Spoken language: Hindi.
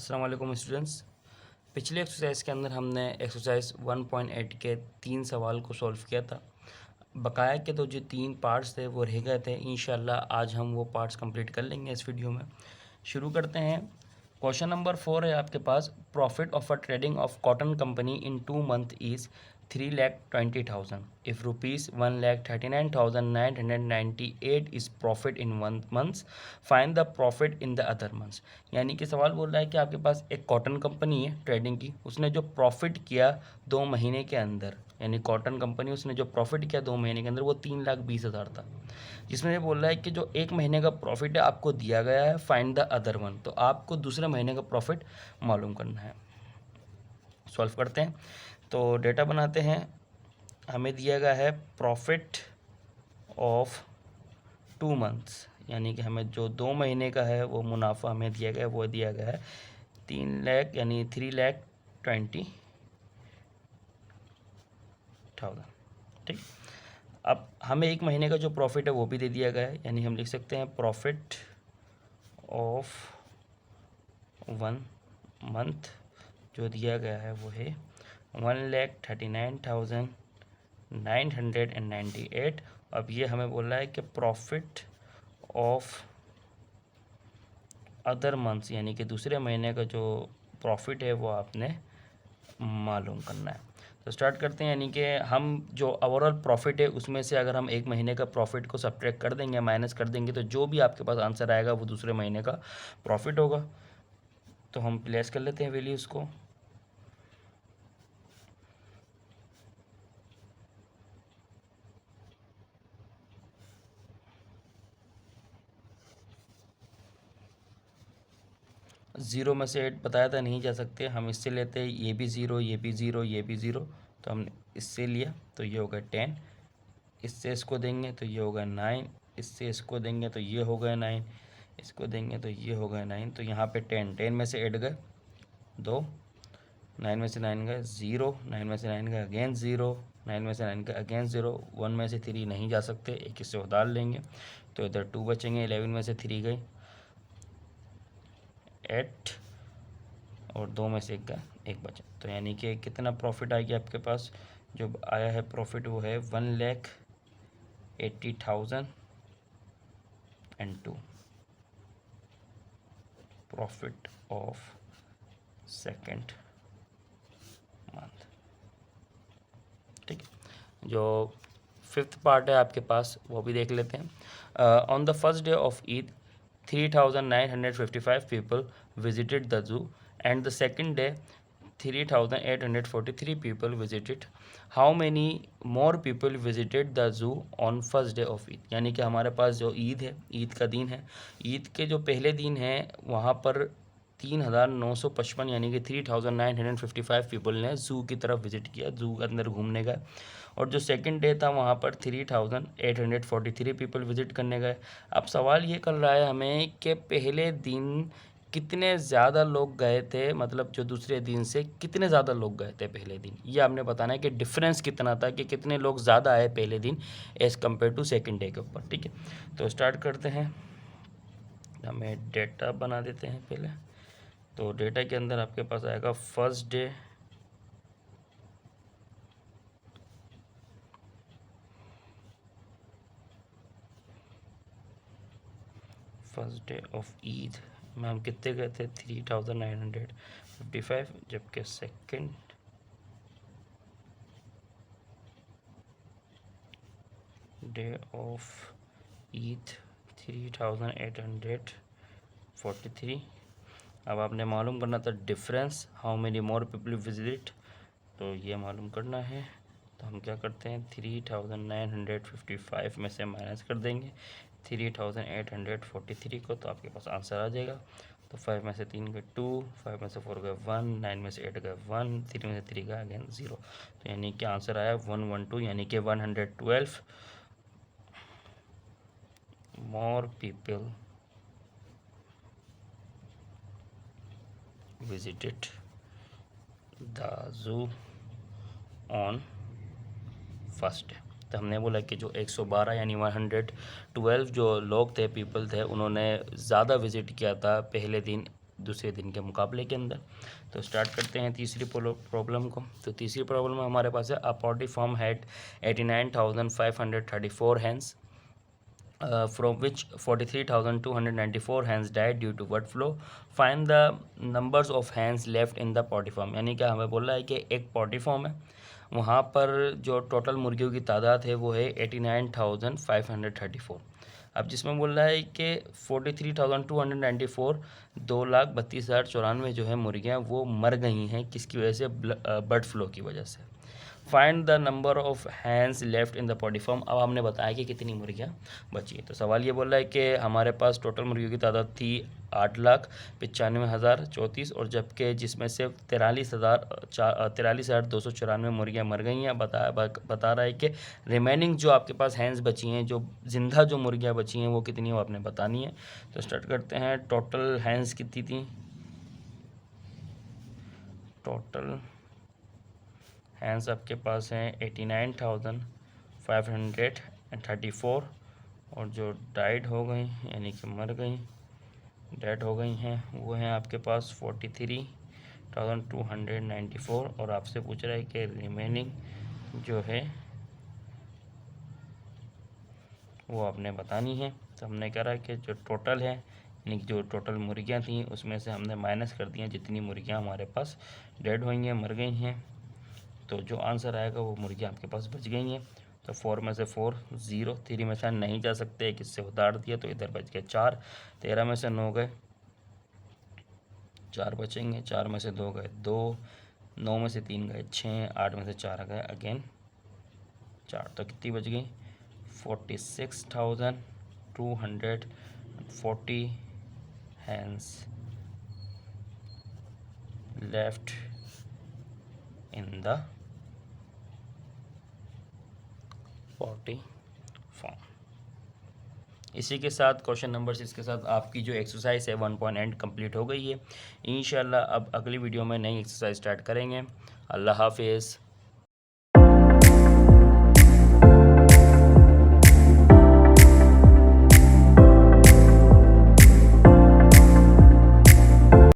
अस्सलाम वालेकुम स्टूडेंट्स। पिछले एक्सरसाइज के अंदर हमने एक्सरसाइज 1.8 के 3 सवाल को सॉल्व किया था। बकाया के तो जो 3 पार्ट्स थे वो रह गए थे। इंशाल्लाह आज हम वो पार्ट्स कंप्लीट कर लेंगे इस वीडियो में। शुरू करते हैं। क्वेश्चन नंबर 4 है आपके पास। Profit of a trading of cotton company in 2 month is 3,20,000 if rupees 1,39,998 is profit in 1 months, find the profit in the other months. यानी कि सवाल बोल रहा है कि आपके पास एक कॉटन कंपनी है ट्रेडिंग की, उसने जो प्रॉफिट किया 2 महीने के अंदर, यानी कॉटन कंपनी उसने जो प्रॉफिट किया 2 महीने के अंदर वो 3,20,000 था। जिसमें ये बोल रहा है कि जो 1 महीने का प्रॉफिट है आपको दिया गया है, फाइंड द अदर वन। तो आपको दूसरे महीने का प्रॉफिट मालूम करना है। सॉल्व करते हैं। तो डेटा बनाते हैं। हमें दिया गया है प्रॉफिट ऑफ 2 मंथ्स, यानी कि हमें जो 2 महीने का है वो मुनाफा हमें दिया गया है, वो दिया गया है 3 लाख यानी 3,20,000। ठीक। अब हमें 1 महीने का जो प्रॉफिट है वो भी दे दिया गया है, यानी हम लिख सकते हैं प्रॉफिट ऑफ 1 मंथ जो दिया गया है वो है 1,39,998। अब ये हमें बोल रहा है कि प्रॉफिट ऑफ अदर मंथ्स, यानी कि दूसरे महीने का जो प्रॉफिट है वो आपने मालूम करना है। तो स्टार्ट करते हैं। यानी कि हम जो ओवरऑल प्रॉफिट है उसमें से अगर हम 1 महीने का प्रॉफिट को सब्ट्रैक्ट कर देंगे, माइनस कर देंगे, तो जो भी आपके पास आंसर आएगा वो दूसरे महीने का प्रॉफिट होगा। तो हम प्लेस कर लेते हैं वैल्यूज़ को। ज़ीरो में से 8 बताया था नहीं जा सकते, हम इससे लेते हैं। ये भी ज़ीरो, ये भी ज़ीरो, ये भी ज़ीरो, तो हमने इससे लिया तो ये होगा 10। इससे इसको देंगे तो ये होगा 9। इससे इसको देंगे तो ये होगा 9। इसको देंगे तो ये होगा 9। तो यहाँ पे 10 में से 8 गए 2, 9 में से 9 गए 0, 9 में से 9 गए अगेन 0, 9 में से 9 गए अगेन 0, 1 में से 3 नहीं जा सकते, एक इससे उधार लेंगे तो इधर 2 बचेंगे। 11 में से 3 गए 8 और 2 में से 1 का 1 बचा। तो यानी कि कितना प्रॉफिट आएगी आपके पास? जो आया है प्रॉफिट वो है 1,80,002 प्रॉफिट ऑफ सेकेंड मंथ। ठीक है। जो 5th पार्ट है आपके पास वो भी देख लेते हैं। On the first day of Eid 3,955 people visited the zoo, and the second day 3,843 people visited. How many more people visited the zoo on first day of Eid? यानी कि हमारे पास जो ईद है, ईद का दिन है, ईद के जो पहले दिन है वहाँ पर 3,955 यानी कि 3,955 पीपल ने ज़ू की तरफ विज़िट किया, ज़ू के अंदर घूमने गए। और जो सेकंड डे था वहाँ पर 3,843 पीपल विज़िट करने गए। अब सवाल ये कर रहा है हमें कि पहले दिन कितने ज़्यादा लोग गए थे, मतलब जो दूसरे दिन से कितने ज़्यादा लोग गए थे पहले दिन, ये आपने बताना है कि डिफरेंस कितना था, कि कितने लोग ज़्यादा आए पहले दिन as compared to second day के ऊपर। ठीक है, तो स्टार्ट करते हैं। हमें डेटा बना देते हैं पहले। तो डेटा के अंदर आपके पास आएगा फर्स्ट डे ऑफ ईद में हम कितने गए थे 3,955, जबकि सेकेंड डे ऑफ ईद 3,843। अब आपने मालूम करना था difference, how many more people visit, तो ये मालूम करना है। तो हम क्या करते हैं 3,955 में से माइनस कर देंगे 3,843 को, तो आपके पास आंसर आ जाएगा। तो 5 में से 3 गए 2, 5 में से 4 गए 1, 9 में से 8 गए 1, 3 में से 3 गए अगेन 0। तो यानी कि आंसर आया 112, यानी कि 112 more people visited the zoo on first day. तो हमने बोला कि जो 112 यानी 112 जो लोग थे, पीपल थे, उन्होंने ज़्यादा विज़िट किया था पहले दिन दूसरे दिन के मुकाबले के अंदर। तो स्टार्ट करते हैं तीसरी प्रॉब्लम को। तो तीसरी प्रॉब्लम में हमारे पास है a poultry farm had 89,534 hens, from which 43,294 hens died due to bird flu. Find the numbers of hens left in the poultry farm। यानी कि हमें बोल रहा है कि एक पोल्ट्री फार्म है, वहाँ पर जो टोटल मुर्गियों की तादाद है वो है 89,534। अब जिसमें बोल रहा है कि 43,294 2,32,094 जो है मुर्गियाँ वो मर गई हैं, किसकी वजह से? बर्ड फ्लू की वजह से। Find the number of hens left in the poultry farm. अब हमने बताया कि कितनी मुर्गियाँ बची हैं। तो सवाल ये बोल रहा है कि हमारे पास टोटल मुर्गियों की तादाद थी 8,95,034, और जबकि जिसमें से 43,294 मुर्गियाँ मर गई हैं। बता रहा है कि रिमेनिंग जो आपके पास हैंस बची हैं, जो जिंदा जो मुर्गियाँ बची हैं वो कितनी वो आपने बतानी है। तो स्टार्ट करते हैं। टोटल हैंस कितनी थी? टोटल हैंस आपके पास हैं 89,534, और जो डाइड हो गई यानी कि मर गई, डेड हो गई हैं, वो हैं आपके पास 43,294। और आपसे पूछ रहा है कि रिमेनिंग जो है वो आपने बतानी है। तो हमने कह रहा है कि जो टोटल है यानी कि जो टोटल मुर्गियाँ थी उसमें से हमने माइनस कर दिया जितनी मुर्गियाँ हमारे पास डेड हुई हैं, मर गई हैं। तो जो आंसर आएगा वो मुर्गियाँ आपके पास बच गई हैं। तो 4 में से 4 0, 3 में से नहीं जा सकते, एक इससे उतार दिया तो इधर बच गए 4, 13 में से 9 गए, 4 बचेंगे, 4 में से 2 गए 2, 9 में से 3 गए 6, 8 में से 4 गए अगेन 4। तो कितनी बच गई? 46,240 hens left in the poultry farm. इसी के साथ क्वेश्चन नंबर 6 के साथ आपकी जो एक्सरसाइज है 1 पॉइंट एंड कंप्लीट हो गई है। इंशाल्लाह अब अगली वीडियो में नई एक्सरसाइज स्टार्ट करेंगे। अल्लाह हाफिज़।